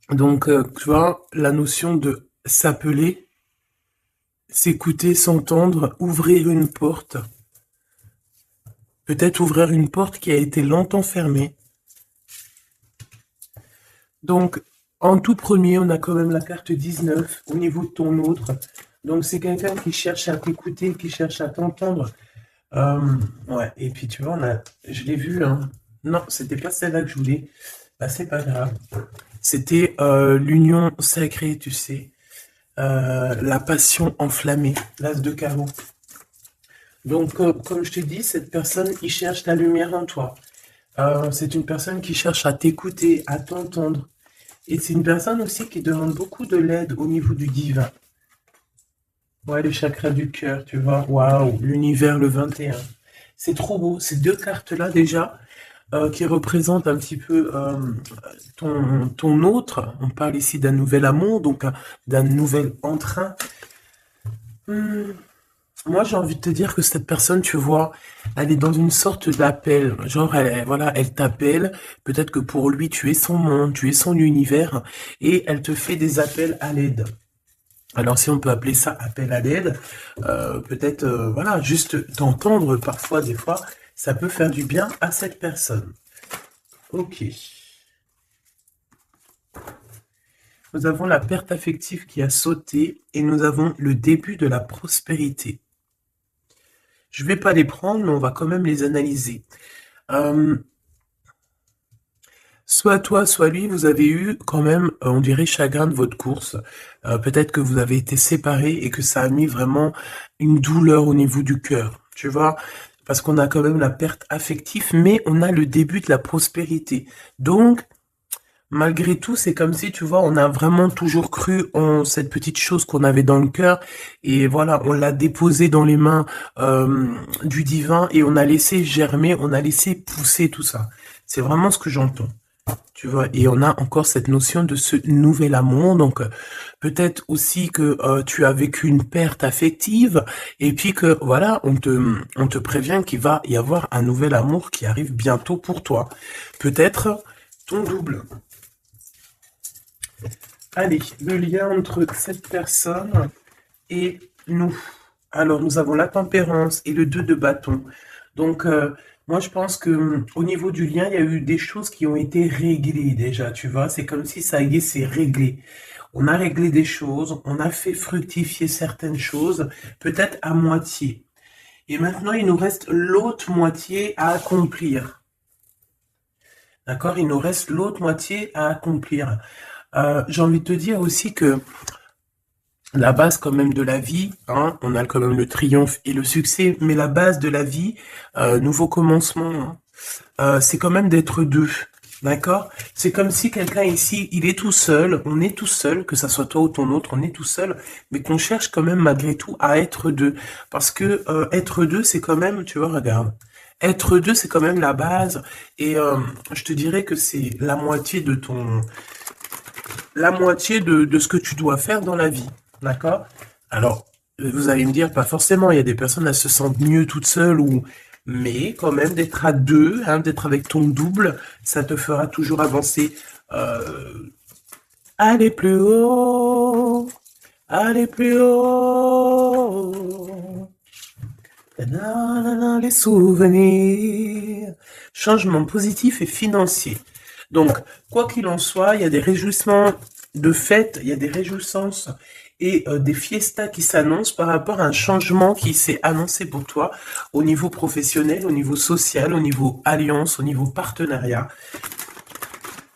Donc, tu vois, la notion de s'appeler, s'écouter, s'entendre, ouvrir une porte. Peut-être ouvrir une porte qui a été longtemps fermée. Donc, en tout premier, on a quand même la carte 19 au niveau de ton autre. Donc, c'est quelqu'un qui cherche à t'écouter, qui cherche à t'entendre. Ouais, et puis tu vois, je l'ai vu, hein. Non, c'était pas celle-là que je voulais. Bah, c'est pas grave. C'était l'union sacrée, tu sais. La passion enflammée, l'as de carreau. Donc, comme je te dis, cette personne, il cherche la lumière en toi. C'est une personne qui cherche à t'écouter, à t'entendre. Et c'est une personne aussi qui demande beaucoup de l'aide au niveau du divin. Ouais, le chakra du cœur, tu vois. Waouh, l'univers le 21. C'est trop beau. Ces deux cartes-là, déjà, qui représentent un petit peu ton autre. On parle ici d'un nouvel amour, donc d'un nouvel entrain. Hmm, Moi, j'ai envie de te dire que cette personne, tu vois, elle est dans une sorte d'appel. Genre, voilà, elle t'appelle. Peut-être que pour lui, tu es son monde, tu es son univers, et elle te fait des appels à l'aide. Alors, si on peut appeler ça appel à l'aide, peut-être, voilà, juste t'entendre parfois, des fois, ça peut faire du bien à cette personne. Ok. Nous avons la perte affective qui a sauté et nous avons le début de la prospérité. Je vais pas les prendre, mais on va quand même les analyser. Euh, Soit toi, soit lui, vous avez eu quand même, on dirait, chagrin de votre course. Peut-être que vous avez été séparés et que ça a mis vraiment une douleur au niveau du cœur, tu vois, parce qu'on a quand même la perte affective, mais on a le début de la prospérité. Donc, malgré tout, c'est comme si, tu vois, on a vraiment toujours cru en cette petite chose qu'on avait dans le cœur et voilà, on l'a déposée dans les mains du divin et on a laissé germer, on a laissé pousser tout ça. C'est vraiment ce que j'entends. Tu vois, et on a encore cette notion de ce nouvel amour. Donc, peut-être aussi que tu as vécu une perte affective, et puis que voilà, on te prévient qu'il va y avoir un nouvel amour qui arrive bientôt pour toi. Peut-être ton double. Allez, le lien entre cette personne et nous. Alors, nous avons la tempérance et le 2 de bâton. Donc, moi, je pense que au niveau du lien, il y a eu des choses qui ont été réglées déjà, tu vois. C'est comme si ça y est, c'est réglé. On a réglé des choses, on a fait fructifier certaines choses, peut-être à moitié. Et maintenant, il nous reste l'autre moitié à accomplir. D'accord? Il nous reste l'autre moitié à accomplir. J'ai envie de te dire aussi que la base quand même de la vie, hein, on a quand même le triomphe et le succès, mais la base de la vie, nouveau commencement, hein, c'est quand même d'être deux. D'accord? C'est comme si quelqu'un ici, il est tout seul, on est tout seul, que ça soit toi ou ton autre, on est tout seul, mais qu'on cherche quand même malgré tout à être deux. Parce que être deux, c'est quand même, tu vois, regarde, être deux, c'est quand même la base. Et je te dirais que c'est la moitié de la moitié de ce que tu dois faire dans la vie. D'accord? Alors, vous allez me dire, pas forcément, il y a des personnes, elles se sentent mieux toutes seules ou, mais quand même d'être à deux, hein, d'être avec ton double, ça te fera toujours avancer. Aller plus haut, aller plus haut. Nanana, les souvenirs. Changement positif et financier. Donc, quoi qu'il en soit, il y a des réjouissements de fêtes, il y a des réjouissances et des fiestas qui s'annoncent par rapport à un changement qui s'est annoncé pour toi au niveau professionnel, au niveau social, au niveau alliance, au niveau partenariat.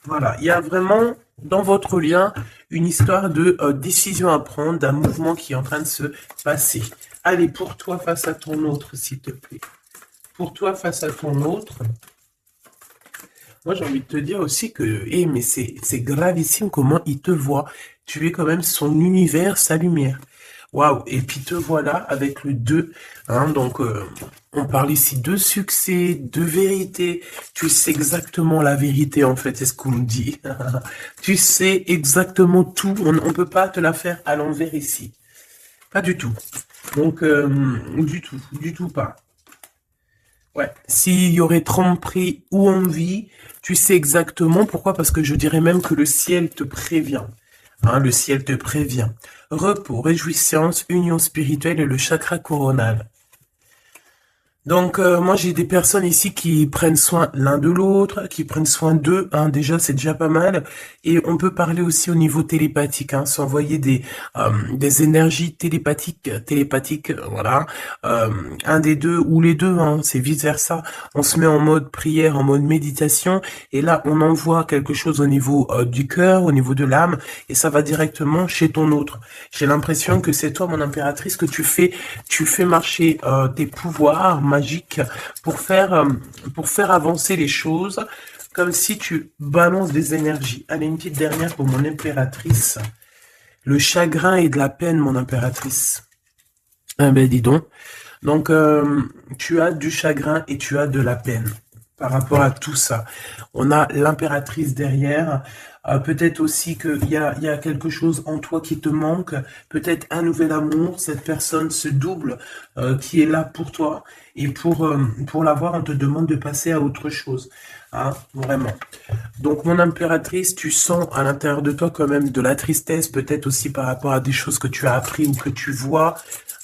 Voilà, il y a vraiment dans votre lien une histoire de décision à prendre, d'un mouvement qui est en train de se passer. Allez, pour toi face à ton autre, s'il te plaît. Pour toi face à ton autre, moi j'ai envie de te dire aussi que, mais c'est gravissime comment il te voit. Tu es quand même son univers, sa lumière. Waouh, et puis te voilà avec le 2, hein, donc on parle ici de succès, de vérité, tu sais exactement la vérité en fait, c'est ce qu'on me dit, tu sais exactement tout, on ne peut pas te la faire à l'envers ici, pas du tout, donc du tout pas. Ouais. S'il y aurait tromperie ou envie, tu sais exactement pourquoi, parce que je dirais même que le ciel te prévient. Hein, le ciel te prévient. Repos, réjouissance, union spirituelle et le chakra coronal. Donc, moi, j'ai des personnes ici qui prennent soin l'un de l'autre, qui prennent soin d'eux. Hein, déjà, c'est déjà pas mal. Et on peut parler aussi au niveau télépathique, hein, s'envoyer des énergies télépathiques, voilà. Euh, un des deux ou les deux, hein, c'est vice-versa. On se met en mode prière, en mode méditation. Et là, on envoie quelque chose au niveau du cœur, au niveau de l'âme. Et ça va directement chez ton autre. J'ai l'impression que c'est toi, mon impératrice, que tu fais marcher tes pouvoirs magiques pour faire avancer les choses, comme si tu balances des énergies. Allez, une petite dernière pour mon impératrice. Le chagrin et de la peine, mon impératrice. Ah ben dis donc. Donc, tu as du chagrin et tu as de la peine par rapport à tout ça. On a l'impératrice derrière. Peut-être aussi qu'il y a quelque chose en toi qui te manque. Peut-être un nouvel amour. Cette personne se double qui est là pour toi. Et pour l'avoir, on te demande de passer à autre chose. Hein, vraiment. Donc, mon impératrice, tu sens à l'intérieur de toi quand même de la tristesse, peut-être aussi par rapport à des choses que tu as appris ou que tu vois.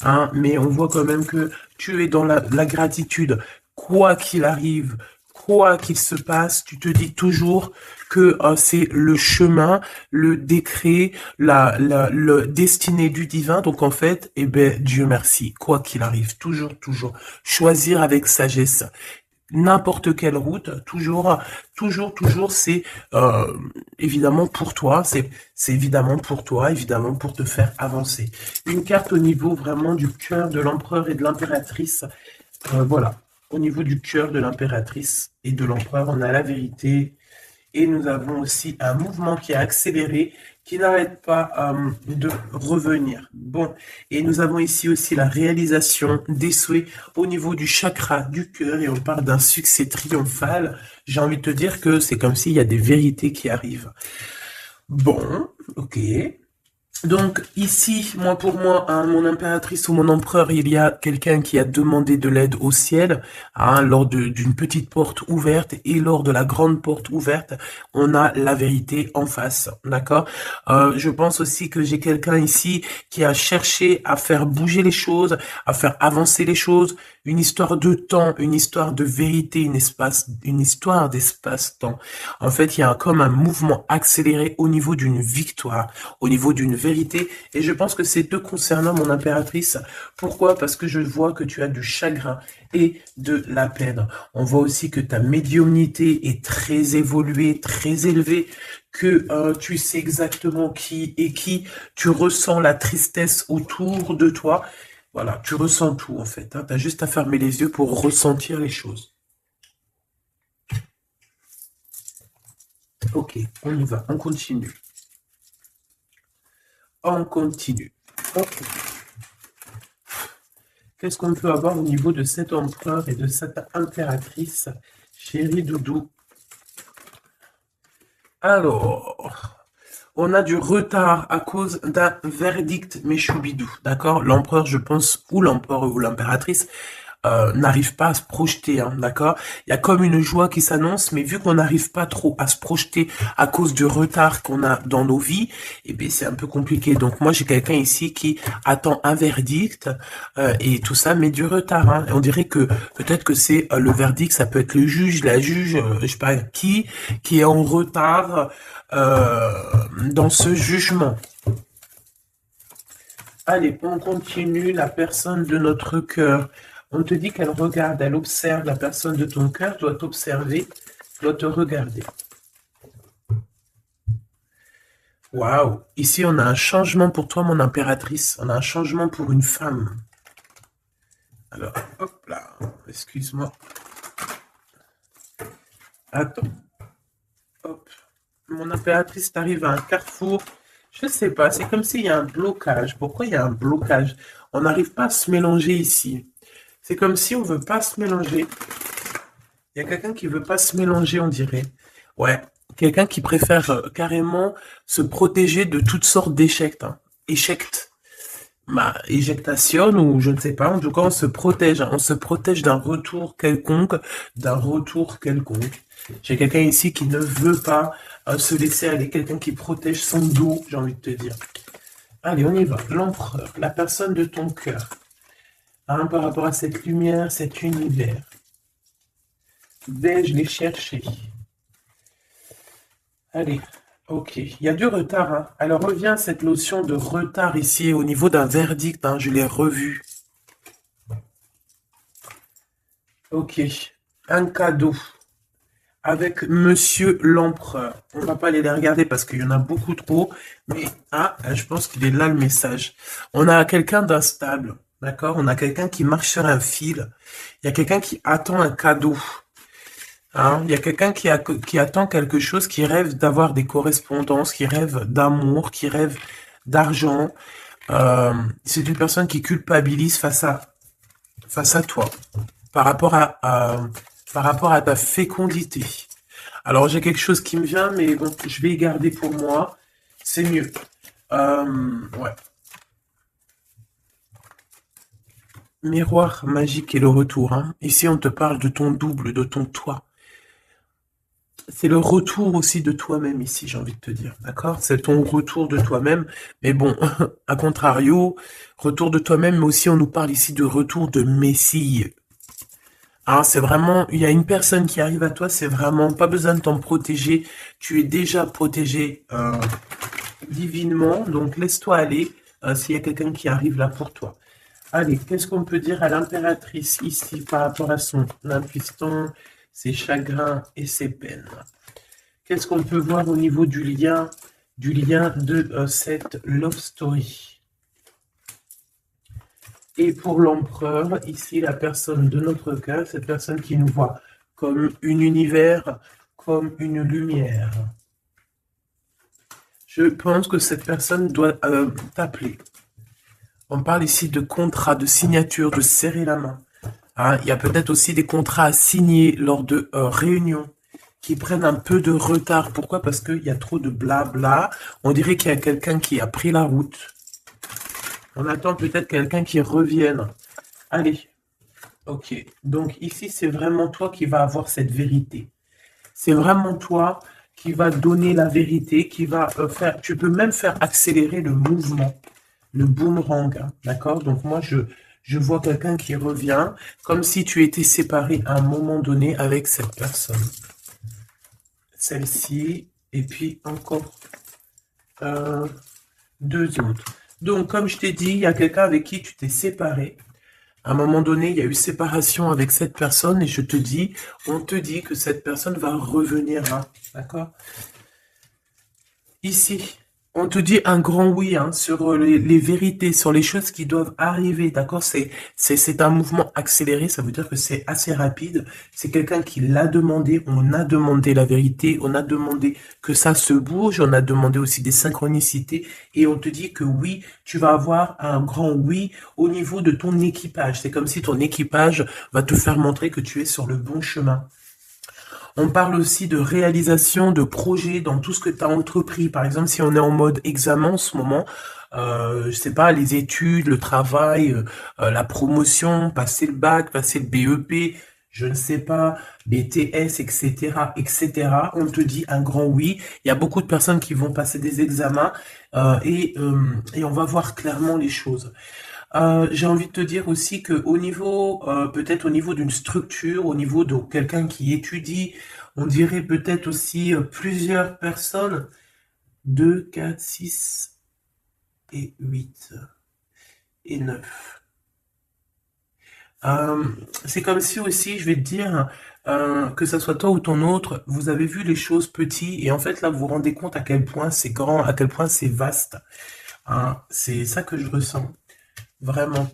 Hein, mais on voit quand même que tu es dans la gratitude. Quoi qu'il arrive, quoi qu'il se passe, tu te dis toujours que c'est le chemin, le décret, le destiné du divin. Donc en fait, eh ben Dieu merci, quoi qu'il arrive, toujours, toujours, choisir avec sagesse. N'importe quelle route, toujours, c'est évidemment pour toi, c'est évidemment pour toi, évidemment pour te faire avancer. Une carte au niveau vraiment du cœur de l'empereur et de l'impératrice. Voilà, au niveau du cœur de l'impératrice et de l'empereur, on a la vérité. Et nous avons aussi un mouvement qui a accéléré, qui n'arrête pas de revenir. Bon, et nous avons ici aussi la réalisation des souhaits au niveau du chakra du cœur, et on parle d'un succès triomphal. J'ai envie de te dire que c'est comme s'il y a des vérités qui arrivent. Bon, ok. Donc ici, pour moi, hein, mon impératrice ou mon empereur, il y a quelqu'un qui a demandé de l'aide au ciel, hein, lors d'une petite porte ouverte, et lors de la grande porte ouverte, on a la vérité en face, d'accord. Je pense aussi que j'ai quelqu'un ici qui a cherché à faire bouger les choses, à faire avancer les choses, une histoire de temps, une histoire de vérité, une histoire d'espace-temps. En fait, il y a comme un mouvement accéléré au niveau d'une victoire, au niveau d'une vérité, et je pense que c'est te concernant, mon impératrice. Pourquoi? Parce que je vois que tu as du chagrin et de la peine. On voit aussi que ta médiumnité est très évoluée, très élevée, que tu sais exactement qui est qui, tu ressens la tristesse autour de toi. Voilà, tu ressens tout en fait. Hein. Tu as juste à fermer les yeux pour ressentir les choses. Ok, on y va, on continue. On continue. Ok. Qu'est-ce qu'on peut avoir au niveau de cet empereur et de cette impératrice, chérie Doudou? Alors, on a du retard à cause d'un verdict méchoubidou, d'accord? L'empereur, je pense, ou l'empereur ou l'impératrice, n'arrive pas à se projeter, hein, d'accord? Il y a comme une joie qui s'annonce, mais vu qu'on n'arrive pas trop à se projeter à cause du retard qu'on a dans nos vies, eh bien c'est un peu compliqué. Donc moi j'ai quelqu'un ici qui attend un verdict et tout ça, mais du retard. Hein. On dirait que peut-être que c'est le verdict, ça peut être le juge, la juge, je sais pas qui est en retard dans ce jugement. Allez, on continue. La personne de notre cœur. On te dit qu'elle regarde, elle observe. La personne de ton cœur doit t'observer, doit te regarder. Waouh! Ici, on a un changement pour toi, mon impératrice. On a un changement pour une femme. Alors, hop là. Excuse-moi. Attends. Hop. Mon impératrice t'arrive à un carrefour. Je sais pas, c'est comme s'il y a un blocage. Pourquoi il y a un blocage? On n'arrive pas à se mélanger ici. C'est comme si on veut pas se mélanger. Il y a quelqu'un qui veut pas se mélanger, on dirait. Ouais, quelqu'un qui préfère carrément se protéger de toutes sortes d'échecs. Hein. Échecs. éjectation ou je ne sais pas. En tout cas, on se protège. On se protège d'un retour quelconque, d'un retour quelconque. J'ai quelqu'un ici qui ne veut pas se laisser aller, quelqu'un qui protège son dos, j'ai envie de te dire. Allez, on y va. L'empereur, la personne de ton cœur. Hein, par rapport à cette lumière, cet univers. Vais-je les chercher? Allez, ok. Il y a du retard. Hein. Alors, revient cette notion de retard ici au niveau d'un verdict. Hein, je l'ai revu. Ok. Un cadeau. Avec Monsieur l'Empereur. On va pas aller les regarder parce qu'il y en a beaucoup trop. Mais, je pense qu'il est là le message. On a quelqu'un d'instable. D'accord? On a quelqu'un qui marche sur un fil. Il y a quelqu'un qui attend un cadeau. Hein, il y a quelqu'un qui attend quelque chose, qui rêve d'avoir des correspondances, qui rêve d'amour, qui rêve d'argent. C'est une personne qui culpabilise face à toi, par rapport à ta fécondité. Alors j'ai quelque chose qui me vient, mais bon, je vais y garder pour moi. C'est mieux. Ouais. Miroir magique et le retour. Hein. Ici, on te parle de ton double, de ton toi. C'est le retour aussi de toi-même ici, j'ai envie de te dire, d'accord? C'est ton retour de toi-même, mais bon, à contrario, retour de toi-même, mais aussi on nous parle ici de retour de Messie. Hein, c'est vraiment, il y a une personne qui arrive à toi, c'est vraiment pas besoin de t'en protéger, tu es déjà protégé divinement, donc laisse-toi aller s'il y a quelqu'un qui arrive là pour toi. Allez, qu'est-ce qu'on peut dire à l'impératrice ici par rapport à son impuissance, ses chagrins et ses peines? Qu'est-ce qu'on peut voir au niveau du lien de cette love story? Et pour l'empereur, ici, la personne de notre cœur, cette personne qui nous voit comme un univers, comme une lumière. Je pense que cette personne doit t'appeler. On parle ici de contrat, de signature, de serrer la main. Hein, il y a peut-être aussi des contrats à signer lors de réunions qui prennent un peu de retard. Pourquoi? Parce qu'il y a trop de blabla. On dirait qu'il y a quelqu'un qui a pris la route. On attend peut-être quelqu'un qui revienne. Allez. Ok. Donc ici, c'est vraiment toi qui vas avoir cette vérité. C'est vraiment toi qui va donner la vérité, qui va faire... Tu peux même faire accélérer le mouvement, le boomerang. Hein, d'accord? Donc moi, je vois quelqu'un qui revient, comme si tu étais séparé à un moment donné avec cette personne. Celle-ci, et puis encore deux autres. Donc, comme je t'ai dit, il y a quelqu'un avec qui tu t'es séparé. À un moment donné, il y a eu séparation avec cette personne, et on te dit que cette personne va revenir là, d'accord? Ici, on te dit un grand oui hein, sur les vérités, sur les choses qui doivent arriver, d'accord? C'est un mouvement accéléré, ça veut dire que c'est assez rapide. C'est quelqu'un qui l'a demandé, on a demandé la vérité, on a demandé que ça se bouge, on a demandé aussi des synchronicités, et on te dit que oui, tu vas avoir un grand oui au niveau de ton équipage. C'est comme si ton équipage va te faire montrer que tu es sur le bon chemin. On parle aussi de réalisation de projets dans tout ce que tu as entrepris. Par exemple, si on est en mode examen en ce moment, je sais pas, les études, le travail, la promotion, passer le bac, passer le BEP, je ne sais pas, BTS, etc., etc. On te dit un grand oui. Il y a beaucoup de personnes qui vont passer des examens et on va voir clairement les choses. J'ai envie de te dire aussi que au niveau, peut-être au niveau d'une structure, au niveau de quelqu'un qui étudie, on dirait peut-être aussi plusieurs personnes, 2, 4, 6 et 8 et 9. C'est comme si aussi, je vais te dire, que ça soit toi ou ton autre, vous avez vu les choses petites et en fait là vous vous rendez compte à quel point c'est grand, à quel point c'est vaste. Hein, c'est ça que je ressens. Vraiment.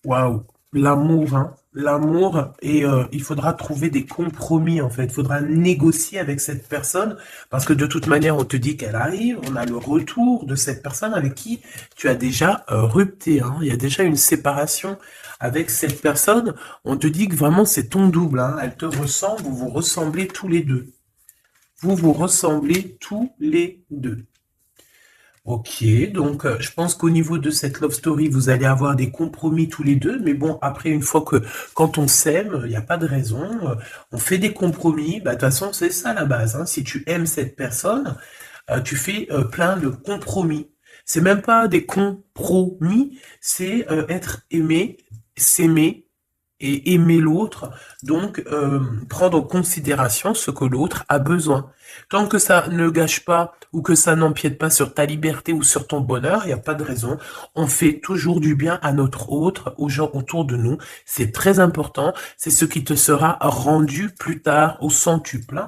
Waouh. L'amour, hein. L'amour, et il faudra trouver des compromis, en fait. Il faudra négocier avec cette personne, parce que de toute manière, on te dit qu'elle arrive, on a le retour de cette personne avec qui tu as déjà rupté, hein. Il y a déjà une séparation avec cette personne. On te dit que vraiment, c'est ton double, hein. Elle te ressemble, vous vous ressemblez tous les deux. Vous vous ressemblez tous les deux. Ok, donc je pense qu'au niveau de cette love story, vous allez avoir des compromis tous les deux, mais bon, après, une fois que quand on s'aime, il n'y a pas de raison, on fait des compromis, bah de toute façon, c'est ça la base, hein. Si tu aimes cette personne, tu fais plein de compromis. C'est même pas des compromis, c'est être aimé, s'aimer et aimer l'autre, donc prendre en considération ce que l'autre a besoin. Tant que ça ne gâche pas ou que ça n'empiète pas sur ta liberté ou sur ton bonheur, il n'y a pas de raison. On fait toujours du bien à notre autre, aux gens autour de nous. C'est très important. C'est ce qui te sera rendu plus tard au centuple.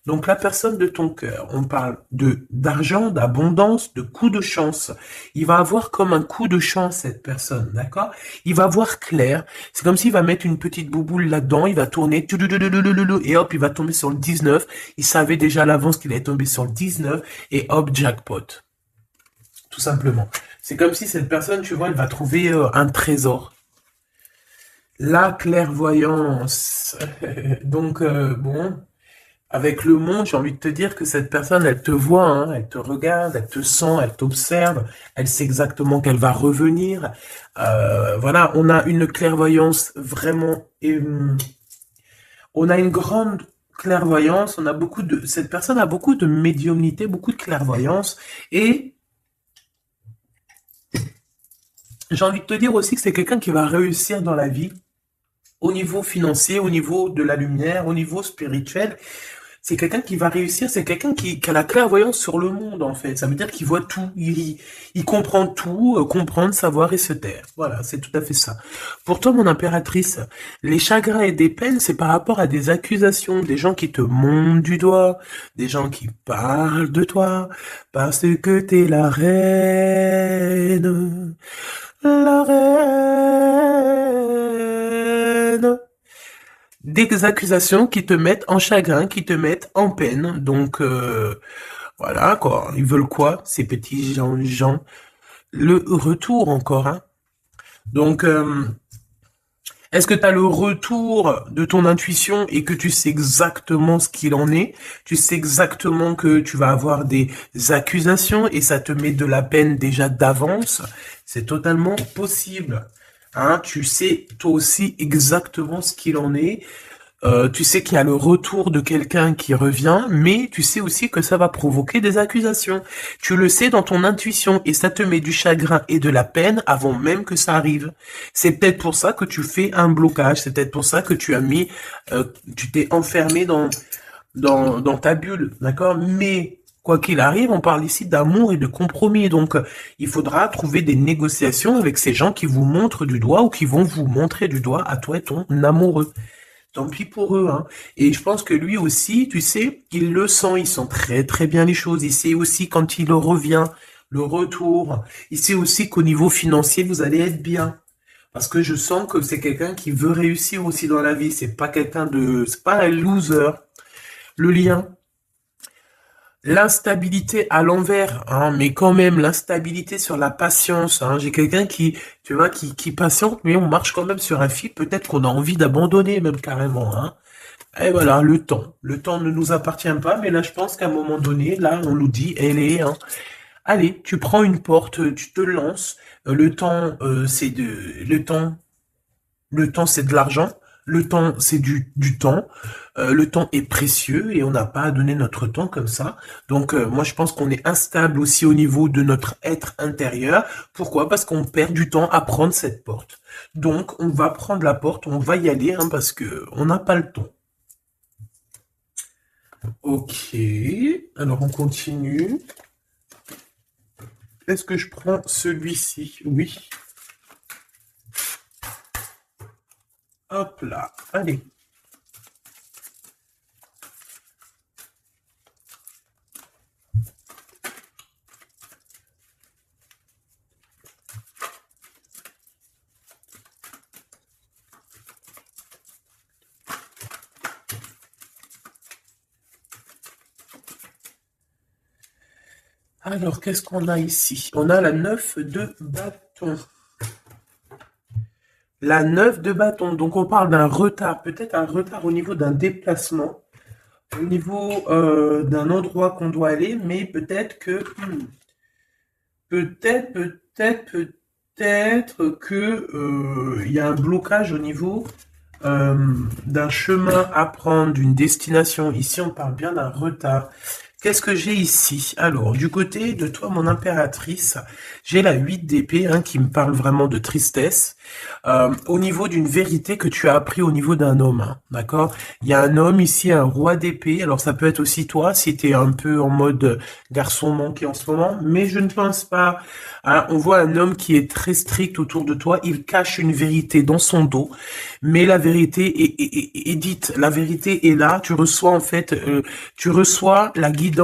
Donc la personne de ton cœur, on parle de d'argent, d'abondance, de coup de chance. Il va avoir comme un coup de chance cette personne, d'accord? Il va voir clair. C'est comme s'il va mettre une petite bouboule là-dedans, il va tourner, et hop, il va tomber sur le 19. Il savait déjà à l'avance qu'il allait tomber sur le 19, et hop, jackpot. Tout simplement. C'est comme si cette personne, tu vois, elle va trouver un trésor. La clairvoyance. Donc, bon, avec le monde, j'ai envie de te dire que cette personne, elle te voit, hein, elle te regarde, elle te sent, elle t'observe, elle sait exactement qu'elle va revenir. Voilà, on a une clairvoyance vraiment, on a une grande clairvoyance, on a beaucoup de, cette personne a beaucoup de médiumnité, beaucoup de clairvoyance, et j'ai envie de te dire aussi que c'est quelqu'un qui va réussir dans la vie, au niveau financier, au niveau de la lumière, au niveau spirituel. C'est quelqu'un qui va réussir, c'est quelqu'un qui a la clairvoyance sur le monde, en fait. Ça veut dire qu'il voit tout, il comprend tout, comprendre, savoir et se taire. Voilà, c'est tout à fait ça. Pour toi, mon impératrice, les chagrins et des peines, c'est par rapport à des accusations, des gens qui te montent du doigt, des gens qui parlent de toi, parce que t'es la reine. Des accusations qui te mettent en chagrin, qui te mettent en peine. Donc, voilà, quoi. Ils veulent quoi, ces petits gens? Le retour encore, hein. Donc, est-ce que tu as le retour de ton intuition et que tu sais exactement ce qu'il en est? Tu sais exactement que tu vas avoir des accusations et ça te met de la peine déjà d'avance? C'est totalement possible. Hein, tu sais toi aussi exactement ce qu'il en est. Tu sais qu'il y a le retour de quelqu'un qui revient, mais tu sais aussi que ça va provoquer des accusations. Tu le sais dans ton intuition et ça te met du chagrin et de la peine avant même que ça arrive. C'est peut-être pour ça que tu fais un blocage, c'est peut-être pour ça que tu as mis, tu t'es enfermé dans ta bulle, d'accord? Mais quoi qu'il arrive, on parle ici d'amour et de compromis. Donc, il faudra trouver des négociations avec ces gens qui vous montrent du doigt ou qui vont vous montrer du doigt à toi et ton amoureux. Tant pis pour eux, hein. Et je pense que lui aussi, tu sais, il le sent, il sent très très bien les choses. Il sait aussi quand il revient, le retour. Il sait aussi qu'au niveau financier, vous allez être bien. Parce que je sens que c'est quelqu'un qui veut réussir aussi dans la vie. C'est pas quelqu'un de, c'est pas un loser. Le lien. L'instabilité à l'envers, hein, mais quand même l'instabilité sur la patience. Hein. J'ai quelqu'un qui, tu vois, qui patiente, mais on marche quand même sur un fil. Peut-être qu'on a envie d'abandonner même carrément. Hein. Et voilà, le temps. Le temps ne nous appartient pas, mais là, je pense qu'à un moment donné, là, on nous dit, elle est, hein, allez, tu prends une porte, tu te lances. Le temps, c'est de, le temps, c'est de l'argent. Le temps, c'est du temps. Le temps est précieux et on n'a pas à donner notre temps comme ça. Donc, moi, je pense qu'on est instable aussi au niveau de notre être intérieur. Pourquoi? Parce qu'on perd du temps à prendre cette porte. Donc, on va prendre la porte, on va y aller, hein, parce que on n'a pas le temps. Ok. Alors, on continue. Est-ce que je prends celui-ci? Oui. Hop là. Allez. Alors, qu'est-ce qu'on a ici? On a la 9 de bâton. La 9 de bâton. Donc, on parle d'un retard. Peut-être un retard au niveau d'un déplacement. Au niveau d'un endroit qu'on doit aller. Mais peut-être que peut-être que il y a un blocage au niveau d'un chemin à prendre, d'une destination. Ici, on parle bien d'un retard. Qu'est-ce que j'ai ici? Alors, du côté de toi, mon impératrice, j'ai la 8 d'épée qui me parle vraiment de tristesse. Au niveau d'une vérité que tu as appris au niveau d'un homme, d'accord? Il y a un homme ici, un roi d'épée. Alors, ça peut être aussi toi, si tu es un peu en mode garçon manqué en ce moment. Mais je ne pense pas. On voit un homme qui est très strict autour de toi. Il cache une vérité dans son dos. Mais la vérité est dite. La vérité est là. Tu reçois en fait... tu reçois la guidance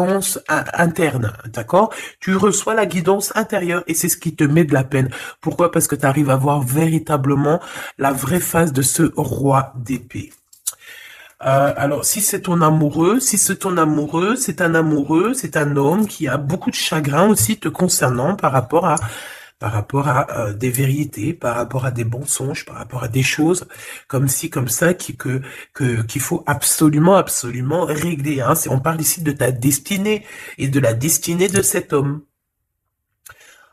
interne, d'accord? Tu reçois la guidance intérieure et c'est ce qui te met de la peine. Pourquoi? Parce que tu arrives à voir véritablement la vraie face de ce roi d'épée. Alors, si c'est ton amoureux, c'est un amoureux, c'est un homme qui a beaucoup de chagrin aussi te concernant par rapport à des vérités, par rapport à des mensonges, par rapport à des choses comme ci, comme ça, qu'il faut absolument régler. On parle ici de ta destinée et de la destinée de cet homme.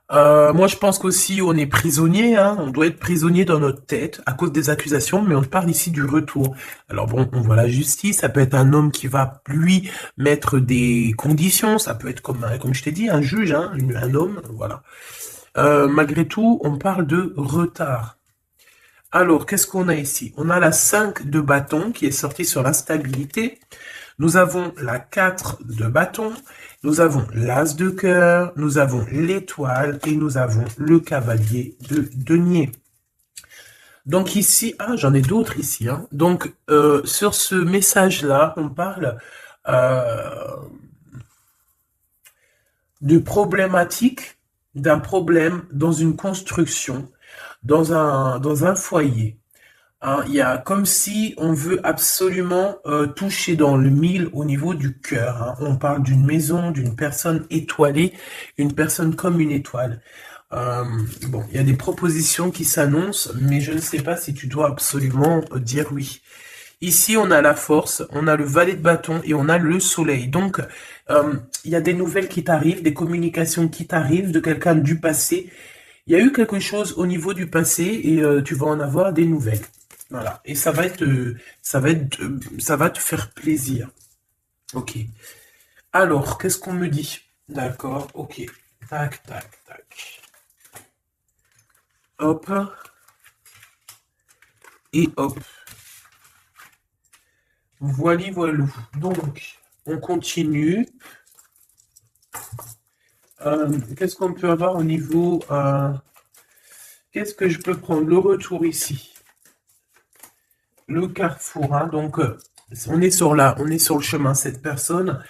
Moi, je pense qu'aussi on est prisonnier, on doit être prisonnier dans notre tête à cause des accusations, mais on parle ici du retour. Alors bon, on voit la justice, ça peut être un homme qui va, lui, mettre des conditions, ça peut être comme je t'ai dit, un juge, un homme, voilà. Malgré tout, on parle de retard. Alors, qu'est-ce qu'on a ici? On a la 5 de bâton qui est sortie sur l'instabilité. Nous avons la 4 de bâton. Nous avons l'as de cœur. Nous avons l'étoile. Et nous avons le cavalier de denier. Donc ici, j'en ai d'autres ici. Donc, sur ce message-là, on parle de problématique, d'un problème dans une construction, dans un foyer. Il y a comme si on veut absolument toucher dans le mille au niveau du cœur. On parle d'une maison, d'une personne étoilée, une personne comme une étoile. Bon, il y a des propositions qui s'annoncent, mais je ne sais pas si tu dois absolument dire oui. Ici, on a la force, on a le valet de bâton et on a le soleil. Donc, il y a des nouvelles qui t'arrivent, des communications qui t'arrivent de quelqu'un du passé. Il y a eu quelque chose au niveau du passé et tu vas en avoir des nouvelles. Voilà. Et ça va te faire plaisir. Ok. Alors, qu'est-ce qu'on me dit? D'accord. Ok. Tac, tac, tac. Hop. Et hop. Voilà, voilou. Donc, on continue. Qu'est-ce qu'on peut avoir au niveau... qu'est-ce que je peux prendre? Le retour ici. Le carrefour. Donc, on est sur le chemin. Cette personne,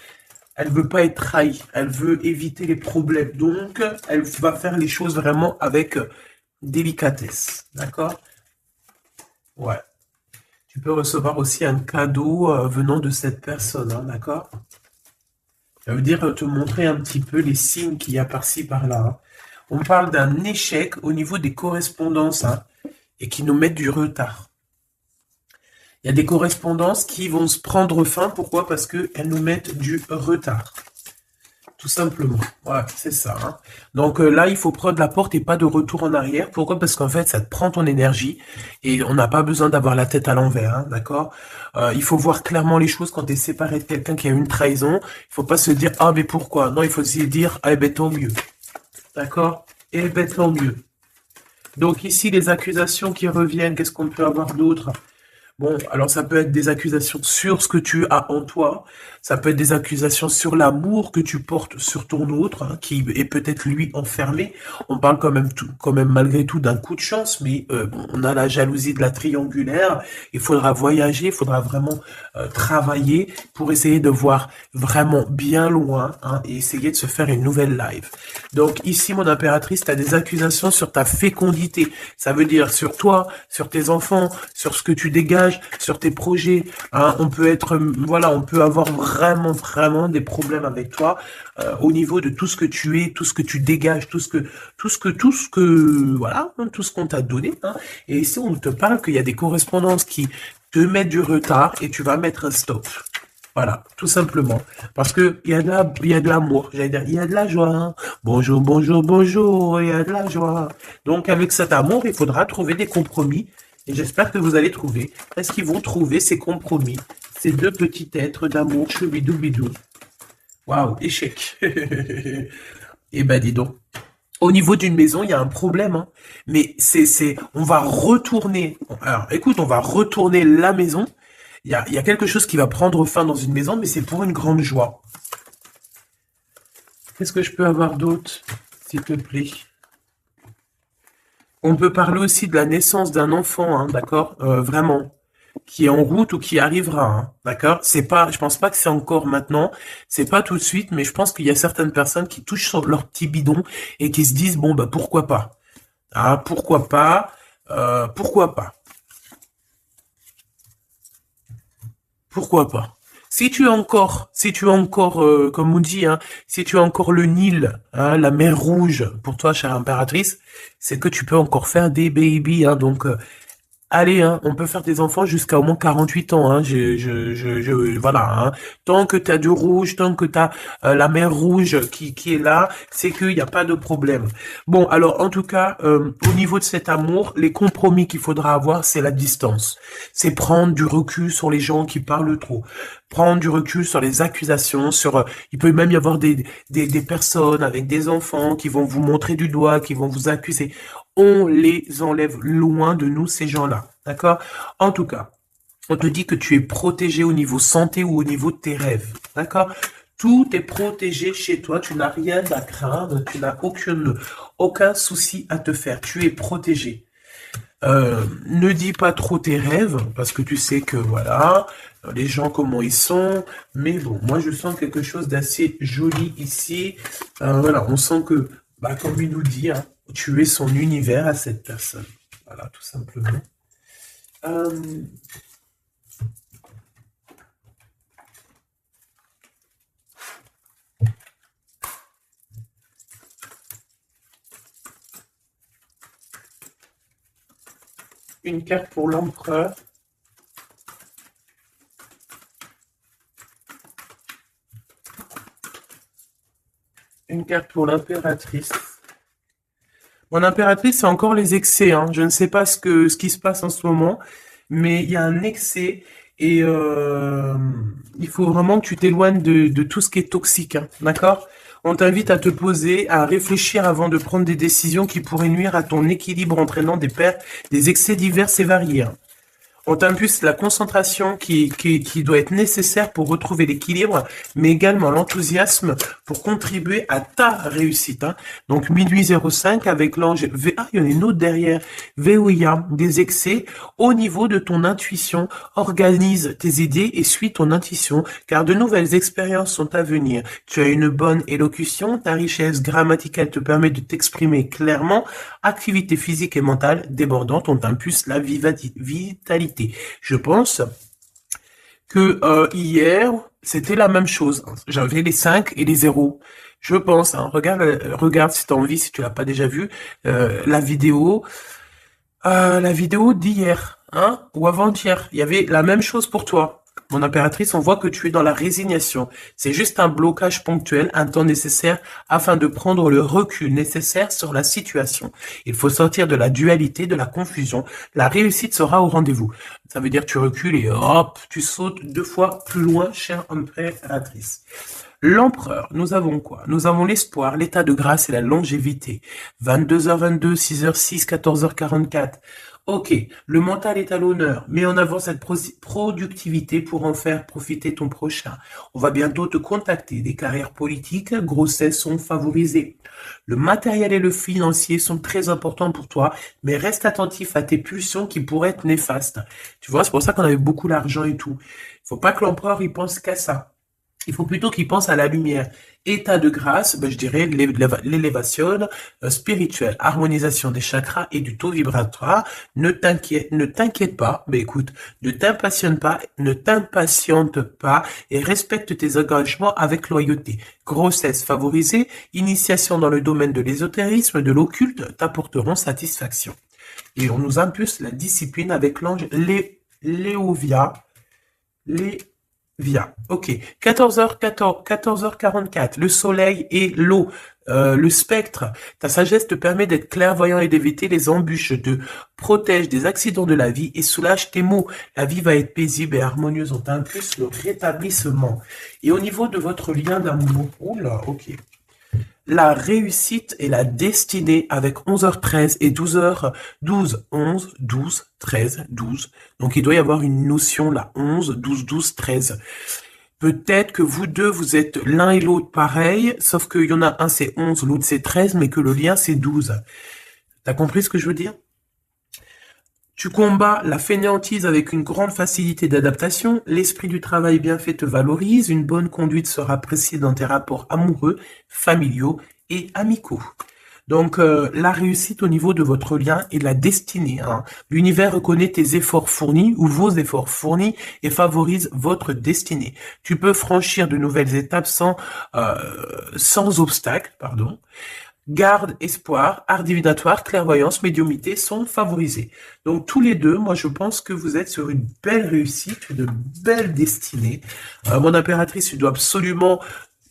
elle veut pas être trahie. Elle veut éviter les problèmes. Donc, elle va faire les choses vraiment avec délicatesse. D'accord? Ouais. Tu peux recevoir aussi un cadeau venant de cette personne, d'accord? Ça veut dire te montrer un petit peu les signes qu'il y a par-ci, par-là. On parle d'un échec au niveau des correspondances et qui nous mettent du retard. Il y a des correspondances qui vont se prendre fin. Pourquoi? Parce qu'elles nous mettent du retard. Tout simplement. Ouais, c'est ça. Donc là, il faut prendre la porte et pas de retour en arrière. Pourquoi? Parce qu'en fait, ça te prend ton énergie et on n'a pas besoin d'avoir la tête à l'envers, d'accord? Il faut voir clairement les choses quand tu es séparé de quelqu'un qui a une trahison. Il faut pas se dire, ah, mais pourquoi? Non, il faut se dire, eh ben, tant mieux. D'accord? Eh ben, tant mieux. Donc ici, les accusations qui reviennent, qu'est-ce qu'on peut avoir d'autre? Bon, alors ça peut être des accusations sur ce que tu as en toi, ça peut être des accusations sur l'amour que tu portes sur ton autre, qui est peut-être lui enfermé. On parle quand même malgré tout d'un coup de chance, mais on a la jalousie de la triangulaire. Il faudra voyager, il faudra vraiment travailler pour essayer de voir vraiment bien loin et essayer de se faire une nouvelle live. Donc ici, mon impératrice, tu as des accusations sur ta fécondité. Ça veut dire sur toi, sur tes enfants, sur ce que tu dégages, sur tes projets. On peut être, voilà, on peut avoir vraiment des problèmes avec toi au niveau de tout ce que tu es, tout ce que tu dégages, tout ce qu'on t'a donné. Et ici, on te parle qu'il y a des correspondances qui te mettent du retard et tu vas mettre un stop. Voilà, tout simplement. Parce que il y a de l'amour, j'allais dire, il y a de la joie. Bonjour, bonjour, bonjour, il y a de la joie. Donc, avec cet amour, il faudra trouver des compromis. Et j'espère que vous allez trouver. Est-ce qu'ils vont trouver ces compromis? Ces deux petits êtres d'amour, choubidou-bidou. Waouh, échec. Eh ben, dis donc. Au niveau d'une maison, il y a un problème, hein. Mais on va retourner. Alors, écoute, on va retourner la maison. Il y a quelque chose qui va prendre fin dans une maison, mais c'est pour une grande joie. Qu'est-ce que je peux avoir d'autre, s'il te plaît? On peut parler aussi de la naissance d'un enfant, hein, d'accord? Vraiment. Qui est en route ou qui arrivera, hein, d'accord? C'est pas, je pense pas que c'est encore maintenant, c'est pas tout de suite, mais je pense qu'il y a certaines personnes qui touchent sur leur petit bidon et qui se disent, bon, bah, pourquoi pas? Ah, pourquoi pas? Pourquoi pas? Pourquoi pas? Si tu as encore, comme on dit, hein, si tu as encore le Nil, hein, la mer Rouge, pour toi, chère impératrice, c'est que tu peux encore faire des babies, hein, donc, allez, hein, on peut faire des enfants jusqu'à au moins 48 ans, hein, voilà, hein. Tant que t'as du rouge, tant que t'as la mer rouge qui est là, c'est qu'il n'y a pas de problème. Bon, alors, en tout cas, au niveau de cet amour, les compromis qu'il faudra avoir, c'est la distance. C'est prendre du recul sur les gens qui parlent trop. Prendre du recul sur les accusations, il peut même y avoir des personnes avec des enfants qui vont vous montrer du doigt, qui vont vous accuser. On les enlève loin de nous, ces gens-là. D'accord? En tout cas, on te dit que tu es protégé au niveau santé ou au niveau de tes rêves. D'accord? Tout est protégé chez toi. Tu n'as rien à craindre. Tu n'as aucun souci à te faire. Tu es protégé. Ne dis pas trop tes rêves, parce que tu sais que, voilà, les gens, comment ils sont. Mais bon, moi, je sens quelque chose d'assez joli ici. Voilà, on sent que, bah, comme il nous dit, hein, tu es son univers à cette personne. Voilà, tout simplement. Euh, une carte pour l'empereur. Une carte pour l'impératrice. Mon impératrice, c'est encore les excès, hein. Je ne sais pas ce qui se passe en ce moment, mais il y a un excès et il faut vraiment que tu t'éloignes de tout ce qui est toxique, hein. D'accord? On t'invite à te poser, à réfléchir avant de prendre des décisions qui pourraient nuire à ton équilibre, entraînant des excès divers et variés, hein. On t'impulse la concentration qui doit être nécessaire pour retrouver l'équilibre, mais également l'enthousiasme pour contribuer à ta réussite, hein. Donc, minuit 05 avec l'ange V. Ah, il y en a une autre derrière. Veolia, des excès au niveau de ton intuition. Organise tes idées et suis ton intuition, car de nouvelles expériences sont à venir. Tu as une bonne élocution, ta richesse grammaticale te permet de t'exprimer clairement. Activité physique et mentale débordante, on t'impulse la vitalité. Je pense que hier, c'était la même chose. J'avais les 5 et les 0. Je pense, hein, regarde si tu as envie, si tu l'as pas déjà vu, la vidéo d'hier, hein, ou avant-hier. Il y avait la même chose pour toi. Mon impératrice, on voit que tu es dans la résignation. C'est juste un blocage ponctuel, un temps nécessaire afin de prendre le recul nécessaire sur la situation. Il faut sortir de la dualité, de la confusion. La réussite sera au rendez-vous. Ça veut dire que tu recules et hop, tu sautes 2 fois plus loin, chère impératrice. L'empereur, nous avons quoi? Nous avons l'espoir, l'état de grâce et la longévité. 22h22, 6h06, 14h44. Ok, le mental est à l'honneur. Mets en avant cette productivité pour en faire profiter ton prochain. On va bientôt te contacter. Des carrières politiques, grossesses sont favorisées. Le matériel et le financier sont très importants pour toi, mais reste attentif à tes pulsions qui pourraient être néfastes. Tu vois, c'est pour ça qu'on avait beaucoup d'argent et tout. Il faut pas que l'empereur y pense qu'à ça. Il faut plutôt qu'il pense à la lumière. État de grâce, ben je dirais l'élévation spirituelle, harmonisation des chakras et du taux vibratoire. Ne t'inquiète pas, ben écoute, ne t'impatiente pas et respecte tes engagements avec loyauté. Grossesse favorisée, initiation dans le domaine de l'ésotérisme, de l'occulte t'apporteront satisfaction. Et on nous impulse la discipline avec l'ange Léovia. Via. Ok. 14h44. Le soleil et l'eau. Le spectre. Ta sagesse te permet d'être clairvoyant et d'éviter les embûches, te protège des accidents de la vie et soulage tes maux. La vie va être paisible et harmonieuse. On t'impulse le rétablissement. Et au niveau de votre lien d'amour, oula, ok. La réussite et la destinée avec 11h13 et 12h12, 11, 12, 13, 12. Donc il doit y avoir une notion là, 11, 12, 12, 13. Peut-être que vous deux, vous êtes l'un et l'autre pareil, sauf qu'il y en a un c'est 11, l'autre c'est 13, mais que le lien c'est 12. T'as compris ce que je veux dire? Tu combats la fainéantise avec une grande facilité d'adaptation, l'esprit du travail bien fait te valorise, une bonne conduite sera appréciée dans tes rapports amoureux, familiaux et amicaux. Donc la réussite au niveau de votre lien et de la destinée. Hein. L'univers reconnaît tes efforts fournis ou vos efforts fournis et favorise votre destinée. Tu peux franchir de nouvelles étapes sans obstacle, pardon. Garde, espoir, art divinatoire, clairvoyance, médiumnité sont favorisés. Donc tous les deux, moi je pense que vous êtes sur une belle réussite, une belle destinée. Mon impératrice, tu dois absolument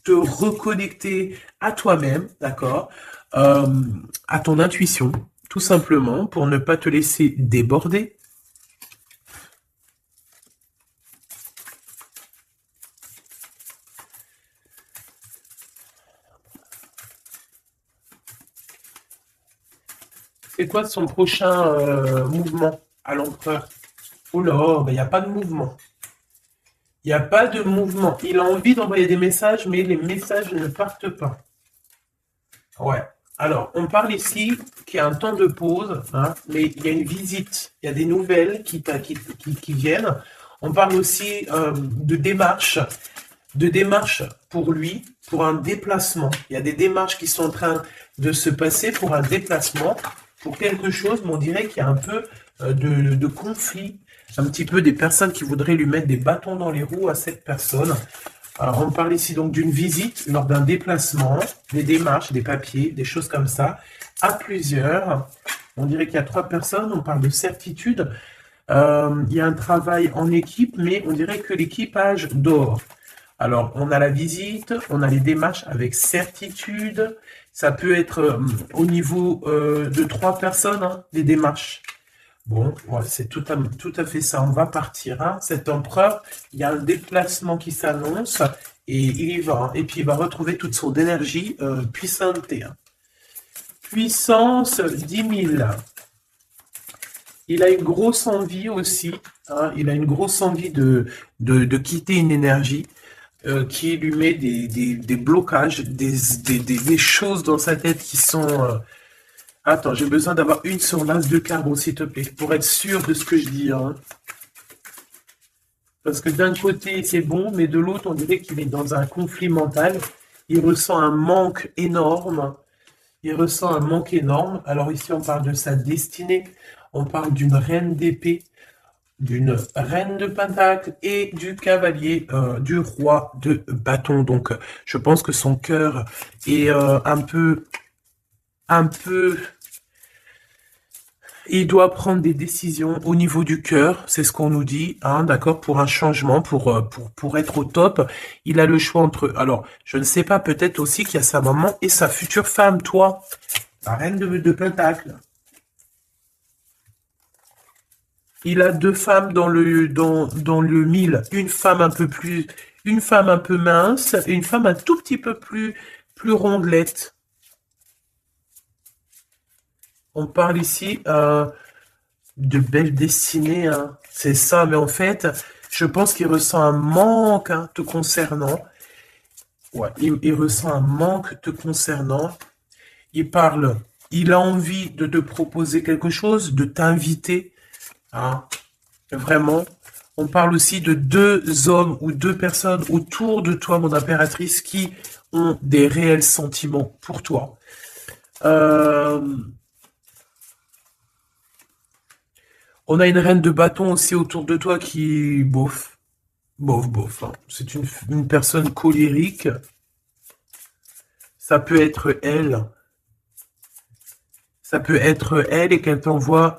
te reconnecter à toi-même, d'accord, à ton intuition, tout simplement, pour ne pas te laisser déborder. C'est quoi son prochain mouvement à l'empereur? Oh là, il n'y a pas de mouvement. Il n'y a pas de mouvement. Il a envie d'envoyer des messages, mais les messages ne partent pas. Ouais. Alors, on parle ici qu'il y a un temps de pause, hein, mais il y a une visite, il y a des nouvelles qui viennent. On parle aussi de démarches pour lui, pour un déplacement. Il y a des démarches qui sont en train de se passer pour un déplacement, pour quelque chose, mais on dirait qu'il y a un peu de conflit, un petit peu des personnes qui voudraient lui mettre des bâtons dans les roues à cette personne. Alors, on parle ici donc d'une visite lors d'un déplacement, des démarches, des papiers, des choses comme ça, à plusieurs. On dirait qu'il y a 3 personnes, on parle de certitude. Il y a un travail en équipe, mais on dirait que l'équipage dort. Alors, on a la visite, on a les démarches avec certitude. Ça peut être au niveau de 3 personnes, hein, les démarches. Bon, ouais, c'est tout à fait ça. On va partir. Hein. Cet empereur, il y a un déplacement qui s'annonce et il y va. Hein. Et puis, il va retrouver toute son énergie puissante. Hein. Puissance 10 000. Il a une grosse envie aussi. Hein. Il a une grosse envie de quitter une énergie qui lui met des blocages, des choses dans sa tête qui sont... Attends, j'ai besoin d'avoir une sur l'as de carreau, s'il te plaît, pour être sûr de ce que je dis. Hein. Parce que d'un côté, c'est bon, mais de l'autre, on dirait qu'il est dans un conflit mental. Il ressent un manque énorme. Il ressent un manque énorme. Alors ici, on parle de sa destinée. On parle d'une reine d'épée, d'une reine de pentacle et du cavalier, du roi de bâton. Donc, je pense que son cœur est un peu... Il doit prendre des décisions au niveau du cœur, c'est ce qu'on nous dit, hein, d'accord, pour un changement, pour être au top. Il a le choix entre... Alors, je ne sais pas, peut-être aussi qu'il y a sa maman et sa future femme, toi, la reine de pentacle. Il a 2 femmes dans le 1000. Une femme un peu mince et une femme un tout petit peu plus rondelette. On parle ici de belle destinée, hein. C'est ça, mais en fait, je pense qu'il ressent un manque hein, te concernant. Ouais, il ressent un manque te concernant. Il a envie de te proposer quelque chose, de t'inviter. Hein, vraiment. On parle aussi de 2 hommes ou 2 personnes autour de toi, mon impératrice, qui ont des réels sentiments pour toi. On a une reine de bâton aussi autour de toi qui, bof. Hein. C'est une personne colérique. Ça peut être elle. Ça peut être elle et qu'elle t'envoie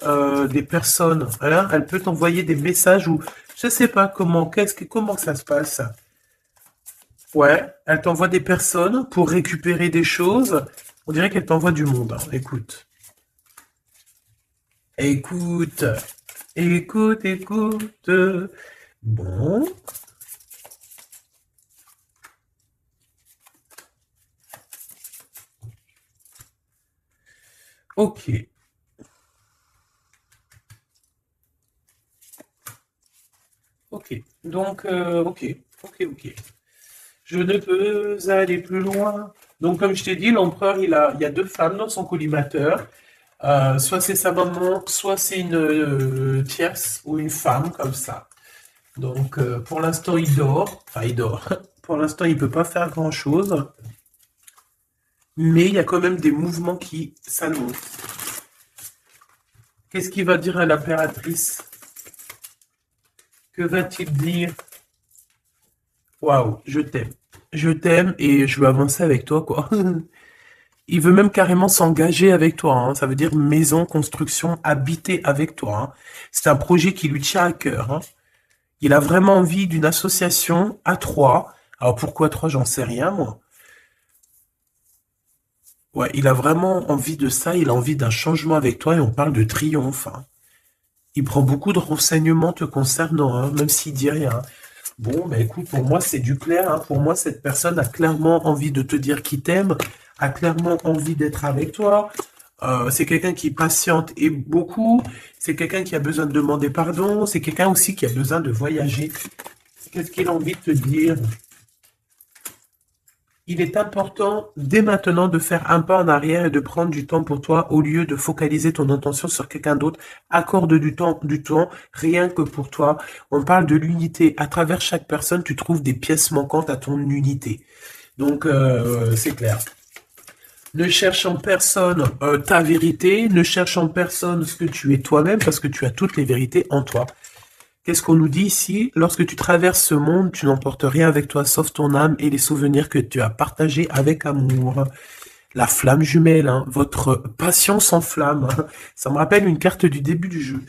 des personnes. Hein. Elle peut t'envoyer des messages où Je sais pas comment ça se passe. Ouais, elle t'envoie des personnes pour récupérer des choses. On dirait qu'elle t'envoie du monde, hein. Écoute. Écoute. Écoute, écoute. Bon. Ok. Ok. Donc, ok. Ok, ok. Je ne peux aller plus loin. Donc, comme je t'ai dit, l'empereur, il y a deux femmes dans son collimateur. Soit c'est sa maman, soit c'est une tierce ou une femme comme ça. Donc, pour l'instant, il dort. Enfin, il dort. Pour l'instant, il peut pas faire grand-chose. Mais il y a quand même des mouvements qui s'annoncent. Qu'est-ce qu'il va dire à l'impératrice? Que va-t-il dire? Waouh, je t'aime. Je t'aime et je veux avancer avec toi, quoi. Il veut même carrément s'engager avec toi, hein. Ça veut dire maison, construction, habiter avec toi, hein. C'est un projet qui lui tient à cœur, hein. Il a vraiment envie d'une association à trois. Alors pourquoi trois, j'en sais rien, moi. Ouais, il a vraiment envie de ça, il a envie d'un changement avec toi et on parle de triomphe, hein. Il prend beaucoup de renseignements te concernant, hein, même s'il dit rien. Bon, ben écoute, pour moi, c'est du clair, hein. Pour moi, cette personne a clairement envie de te dire qu'il t'aime, a clairement envie d'être avec toi. C'est quelqu'un qui patiente et beaucoup. C'est quelqu'un qui a besoin de demander pardon. C'est quelqu'un aussi qui a besoin de voyager. Qu'est-ce qu'il a envie de te dire? Il est important dès maintenant de faire un pas en arrière et de prendre du temps pour toi au lieu de focaliser ton attention sur quelqu'un d'autre. Accorde du temps rien que pour toi. On parle de l'unité. À travers chaque personne, tu trouves des pièces manquantes à ton unité. Donc, c'est clair. Ne cherche en personne ta vérité, ne cherche en personne ce que tu es toi-même, parce que tu as toutes les vérités en toi. Qu'est-ce qu'on nous dit ici? Lorsque tu traverses ce monde, tu n'emportes rien avec toi, sauf ton âme et les souvenirs que tu as partagés avec amour. La flamme jumelle, hein, votre passion s'enflamme. Ça me rappelle une carte du début du jeu.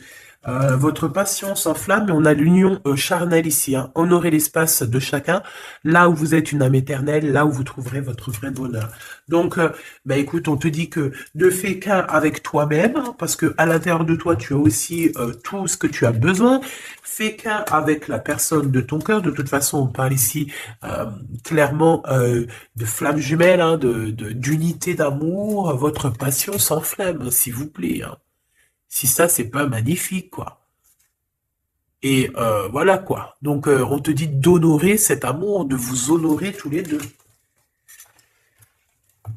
Votre passion s'enflamme et on a l'union charnelle ici, hein. Honorez l'espace de chacun, là où vous êtes une âme éternelle, là où vous trouverez votre vrai bonheur. Donc, bah écoute, on te dit que ne fais qu'un avec toi-même, hein, parce que à l'intérieur de toi, tu as aussi tout ce que tu as besoin. Fais qu'un avec la personne de ton cœur. De toute façon, on parle ici clairement de flamme jumelle, hein, d'unité d'amour. Votre passion s'enflamme, s'il vous plaît, hein. Si ça, c'est pas magnifique, quoi. Et voilà, quoi. Donc, on te dit d'honorer cet amour, de vous honorer tous les deux.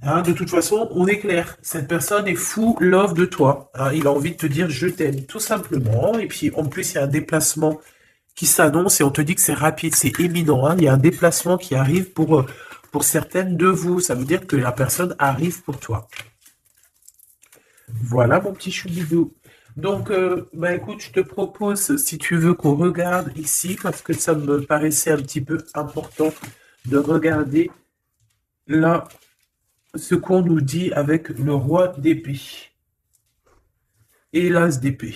Hein, de toute façon, on est clair. Cette personne est fou love de toi, hein. Il a envie de te dire je t'aime, tout simplement. Et puis, en plus, il y a un déplacement qui s'annonce et on te dit que c'est rapide, c'est éminent, hein. Il y a un déplacement qui arrive pour certaines de vous. Ça veut dire que la personne arrive pour toi. Voilà, mon petit choubidou. Donc, bah écoute, je te propose, si tu veux, qu'on regarde ici, parce que ça me paraissait un petit peu important de regarder là ce qu'on nous dit avec le roi d'épée et l'as d'épée.